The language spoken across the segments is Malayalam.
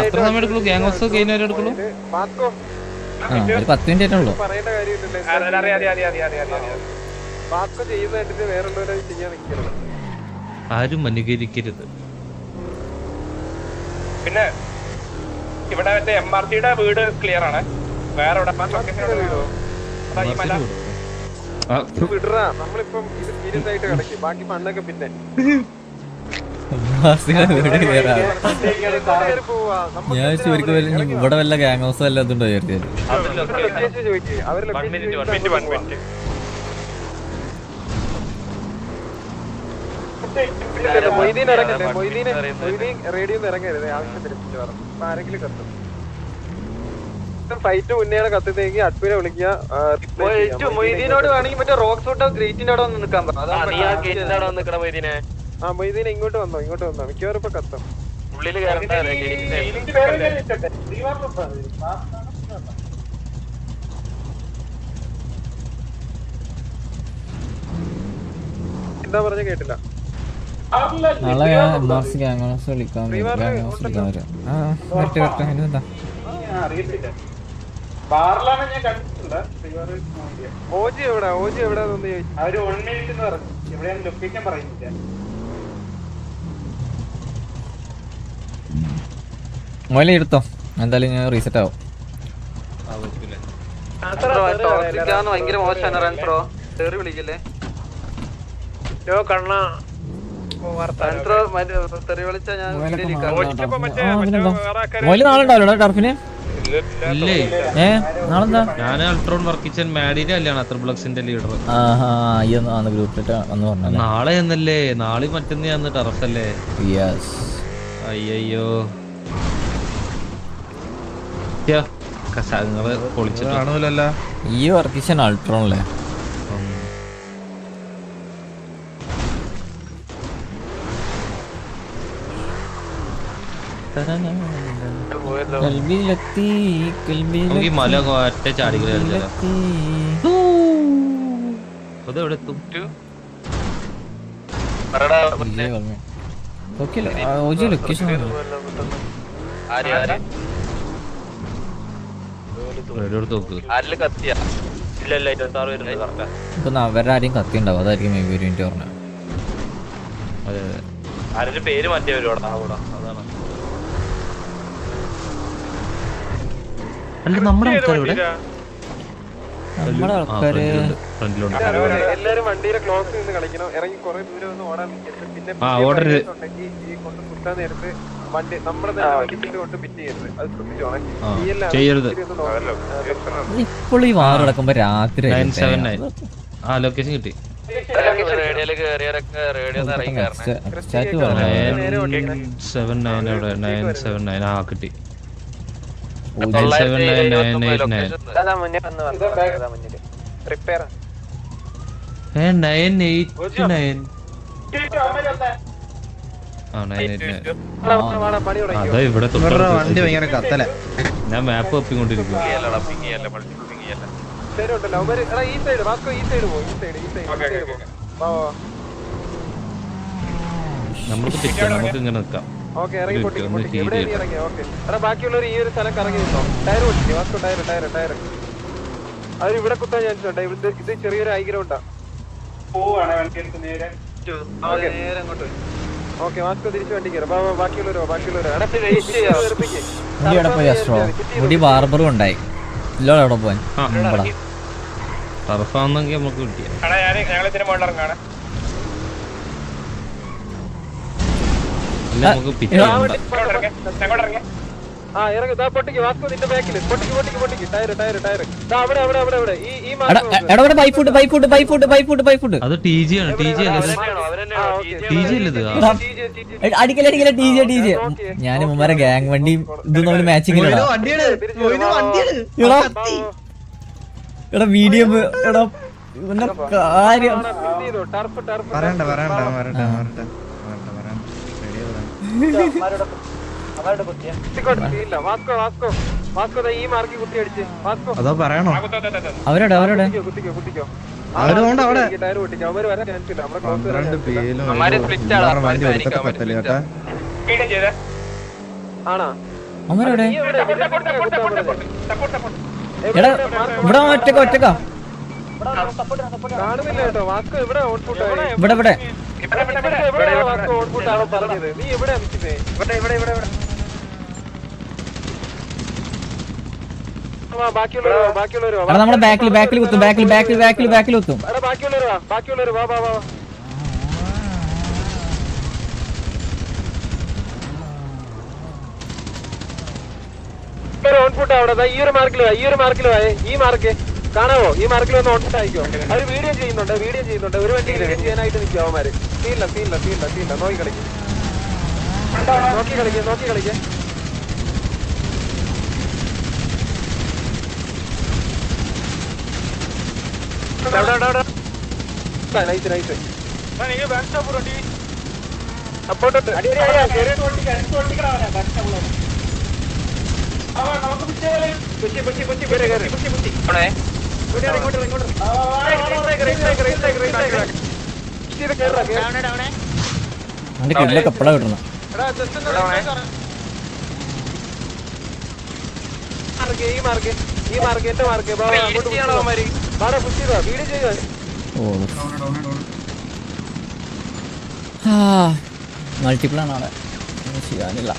എത്ര സമയം എടുക്കുള്ളൂ? ഗ്യാങ് ഹൗസ് കഴിഞ്ഞവരെ എടുക്കുള്ളൂ? ഒരു 10 മിനിറ്റ് ആയിട്ടുള്ളൂ. പറയേണ്ട കാര്യമില്ലല്ലോ. മാസ്കോ ചെയ്യുന്നതായിട്ട് വേറുള്ളവരെ ചെയ്യാൻ നിൽക്കരുത്. ആരും അനുകരിക്കരുത്. പിന്നെ ഇവിടെ മറ്റേ MRT-യുടെ വീട് ക്ലിയർ ആണ്. വേറെ വീടോ വിടറാ. നമ്മളിപ്പം ഇത് സീരിയസ് ആയിട്ട് കിടക്കും. ബാക്കി മണ്ണൊക്കെ പിന്നെ ഞാൻ ഇവിടെ വല്ല ഗ്യാങ് ഹൗസ് വല്ല അതുണ്ടോ വിചാരിച്ചാല്. മൊയ്തീൻ ഇറങ്ങല്ലേ? മൊയ്തീൻ റേഡിയോ ഇറങ്ങരുത്. ആവശ്യത്തിന് ആരെങ്കിലും കത്തും. ഫൈറ്റ് മുന്നെയാണ് കത്തുന്നെങ്കിൽ അഡ്മിനെ വിളിക്കുക. മൊയ്തീനോട് വേണമെങ്കിൽ മറ്റേ റോക്ക് സൂട്ടോ ഗ്രേറ്റിന്റെ അവിടെ വന്ന് നിൽക്കാൻ പറഞ്ഞു. ആ മൊയ്തീനെ ഇങ്ങോട്ട് വന്നോ. മിക്കവാറും ഇപ്പൊ കത്തും. എന്താ പറഞ്ഞ കേട്ടില്ല. നാളെ MRC ഗ്യാങ് ഹൗസ് വിളിക്കാൻ വരും. എന്താ ഓജി എവിടെയാന്ന് മോലെ എടുത്തോ. എന്തായാലും ഞാൻ റീസെറ്റ് ആവും. ഭയങ്കര മോശമാണ് റൺത്രോ. തെറി വിളിക്കല്ലേ തെറി വിളിച്ചാ ഞാൻ മോല് നാളെ ഉണ്ടാവില്ലോ ടർഫിന്? നാളെന്താ? ഞാൻ അൾട്രോൺ വർക്കിച്ചൻ മാഡിന്റെ കല്യാണം അത്രബ്ലക്സിന്റെ ലീഡർ. ഗ്രൂപ്പിലിട്ട് വന്ന് പറഞ്ഞു. നാളെ എന്നല്ലേ? നാളെ മറ്റന്നാന്ന് ടർഫല്ലേ? അയ്യോ കസാങ്ങള് പൊളിച്ചിട്ട് കാണൂലല്ലോ. ഈ വർക്കിച്ചൻ അൾട്രോണല്ലേ? മല ഒറ്റ ചാടികൾ അതെവിടെത്തും? അവരുടെ ആരെയും കത്തി ഉണ്ടാവും. അതായിരിക്കും മേ ബി ഒരു മിനിറ്റ് പറഞ്ഞത്. അതെ ആരുടെ പേര് മാറ്റിയവരോടാ. അതാണ് അല്ല നമ്മുടെ ആൾക്കാർ ഇവിടെ. നമ്മുടെ ആൾക്കാര് എല്ലാരും വണ്ടിയുടെ ക്ലോസ് നിന്ന് കളിക്കണം. ഇറങ്ങി കുറെ ദൂരം ഒന്ന് ഓടാൻ നിൽക്കരുത്. പിന്നെ ഉണ്ടെങ്കിൽ ഈ കൊണ്ട് കുത്താൻ നേരത്ത് വണ്ടി നമ്മുടെ കൊണ്ട് പിറ്റ് ചെയ്യരുത്. അത് ശ്രദ്ധിച്ചോണേ. ഇപ്പോൾ ഈ വാർ കിടക്കുമ്പോ രാത്രി ലൊക്കേഷൻ കിട്ടി. കിട്ടി. 979 അതാ ഇവിടെ ഞാൻ മാപ്പ് ഒപ്പിക്കൊണ്ടിരിക്കും. നമ്മൾക്ക് തെറ്റാ. നമുക്ക് ഇങ്ങനെ നിൽക്കാം. ബാക്കിയുള്ളവർ ഈ ഒരു സ്ഥലം കറങ്ങി നിന്നോ. ടയർ പൊട്ടിക്കും. വാസ്കോ ടയർ അവർ ഇവിടെ കുത്താൻ ചാൻസ് ഉണ്ട്. ഇത് ചെറിയൊരു ഐഗ്രൗണ്ടാ. ഓക്കെ വാസ്കോ തിരിച്ചു വണ്ടി കയറും. ബാക്കിയുള്ളവരോ മുടി ബാർബറും ഉണ്ടായി. എവിടെ പോവാൻ ടർഫാന്നെങ്കിൽ നമുക്ക് കിട്ടിയ അത് TG ആണ്. അടിക്കലടിക്കല TG. ഞാൻ മുമ്പേ ഗ്യാങ് വണ്ടിയും ഇതും തമ്മിൽ മാച്ചിങ്. എടാ വീഡിയോ എടാ കാര്യം അതോ പറയണോ? അവരോടെ ആണോ? അവന്മാരെവിടെ? സപ്പോർട്ട് എടാ ഇവിടെ ഒറ്റക്കാ കാണുന്നില്ല കേട്ടോ വാസ്കോ ഇവിടെ ഔട്ട്പുട്ട് ഇവിടെ വാസ്കോ ഔട്ട്പുട്ട് ആണോ പറഞ്ഞത്? നീ എവിടെയാ നിൽക്കുന്നേ? ബാക്കിയുള്ളവര് എടാ നമ്മുടെ ബാക്കിൽ കുത്തും ബാക്കിൽ കുത്തും. ബാക്കിയുള്ളവര് വാ ഔട്ട്പുട്ട് അവിടെ ഈ ഒരു മാർക്കിൽ വായേ ഈ മാർക്ക് കാണാവോ? ഈ മാർക്കിൽ ഒന്ന് ഔട്ട്പുട്ട് ആയിക്കോ. അവര് വീഡിയോ ചെയ്യുന്നുണ്ട് ഒരു വണ്ടി ചെയ്യാനായിട്ട് നിൽക്കും അവന്മാര്. സീനില്ല നോക്കി കളിക്കേ നൈസ് അപ്പോട്ട് അവന്റെ കിട്ടിലെ കപ്പട കിട്ടണം. ഈ മാർക്ക് എന്റെ മാർക്ക് വീഡിയോ ചെയ്യുക. മൾട്ടിപ്പിൾ ആണ് അവിടെ, ഒന്നും ചെയ്യാനില്ല.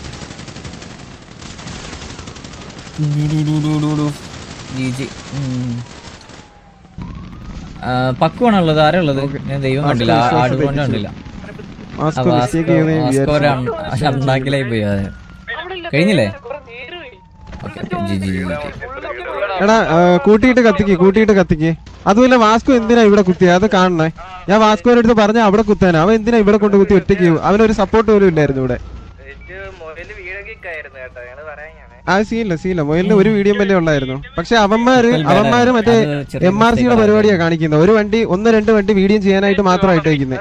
പക്കുവാണുള്ളത്, ആരാ ഉള്ളത്? ഞാൻ ദൈവം കണ്ടില്ല, ആടുകൊണ്ട് കണ്ടില്ല. ഉണ്ടാക്കിലായി പോയി. അതെ കഴിഞ്ഞില്ലേ? എടാ കൂട്ടിയിട്ട് കത്തിക്ക്. അതുപോലെ വാസ്കോ എന്തിനാ ഇവിടെ കുത്തിയ? അത് കാണണേ. ഞാൻ വാസ്കോയുടെ അടുത്ത് പറഞ്ഞ അവിടെ കുത്താനാ. അവൻ എന്തിനാ ഇവിടെ കൊണ്ട് കുത്തി ഒറ്റയ്ക്ക്? അവനൊരു സപ്പോർട്ട് പോലും ഇല്ലായിരുന്നു ഇവിടെ. ആ സീനില്ല മൊയിലിന് ഒരു വീഡിയോ വല്ലേ ഉള്ളായിരുന്നു. പക്ഷെ അവന്മാര് മറ്റേ MRCയുടെ പരിപാടിയാ കാണിക്കുന്നത്. ഒരു വണ്ടി 1-2 വണ്ടി വീഡിയോ ചെയ്യാനായിട്ട് മാത്രമായിട്ട് വയ്ക്കുന്നത്.